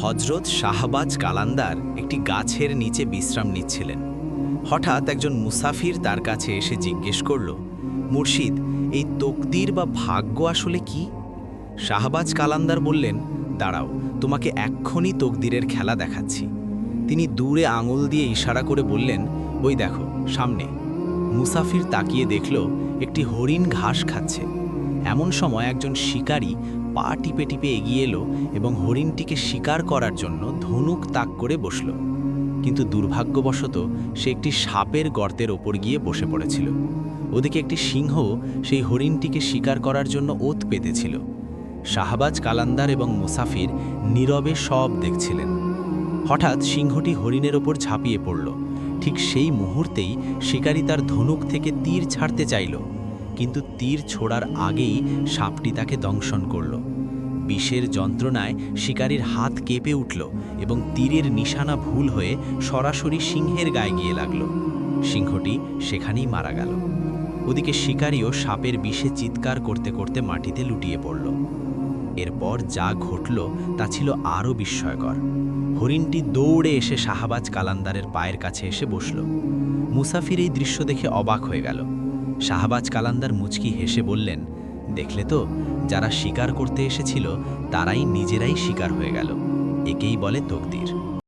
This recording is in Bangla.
হযরত শাহবাজ কালান্দার একটি গাছের নিচে বিশ্রাম নিচ্ছিলেন। হঠাৎ একজন মুসাফির তার কাছে এসে জিজ্ঞেস করল, মুর্শিদ, এই তকদির বা ভাগ্য আসলে কি? শাহবাজ কালান্দার বললেন, দাঁড়াও, তোমাকে এক্ষুনি তকদিরের খেলা দেখাচ্ছি। তিনি দূরে আঙুল দিয়ে ইশারা করে বললেন, ওই দেখো সামনে। মুসাফির তাকিয়ে দেখল একটি হরিণ ঘাস খাচ্ছে। এমন সময় একজন শিকারী পা টিপে টিপে এগিয়ে এলো এবং হরিণটিকে শিকার করার জন্য ধনুক তাক করে বসল। কিন্তু দুর্ভাগ্যবশত সে একটি সাপের গর্তের ওপর গিয়ে বসে পড়েছিল। ওদিকে একটি সিংহ সেই হরিণটিকে শিকার করার জন্য ওত পেতেছিল। শাহবাজ কালান্দার এবং মুসাফির নীরবে সব দেখছিলেন। হঠাৎ সিংহটি হরিণের ওপর ঝাঁপিয়ে পড়ল। ঠিক সেই মুহূর্তেই শিকারী তার ধনুক থেকে তীর ছাড়তে চাইল, কিন্তু তীর ছোড়ার আগেই সাপটি তাকে দংশন করল। বিষের যন্ত্রণায় শিকারীর হাত কেঁপে উঠল এবং তীরের নিশানা ভুল হয়ে সরাসরি সিংহের গায়ে গিয়ে লাগল। সিংহটি সেখানেই মারা গেল। ওদিকে শিকারীও সাপের বিষে চিৎকার করতে করতে মাটিতে লুটিয়ে পড়ল। এরপর যা ঘটল তা ছিল আরও বিস্ময়কর। হরিণটি দৌড়ে এসে শাহবাজ কালান্দারের পায়ের কাছে এসে বসল। মুসাফির এই দৃশ্য দেখে অবাক হয়ে গেল। শাহবাজ কালান্দার মুচকি হেসে বললেন, দেখলে তো, যারা শিকার করতে এসেছিল তারাই নিজেরাই শিকার হয়ে গেল। একেই বলে তকদির।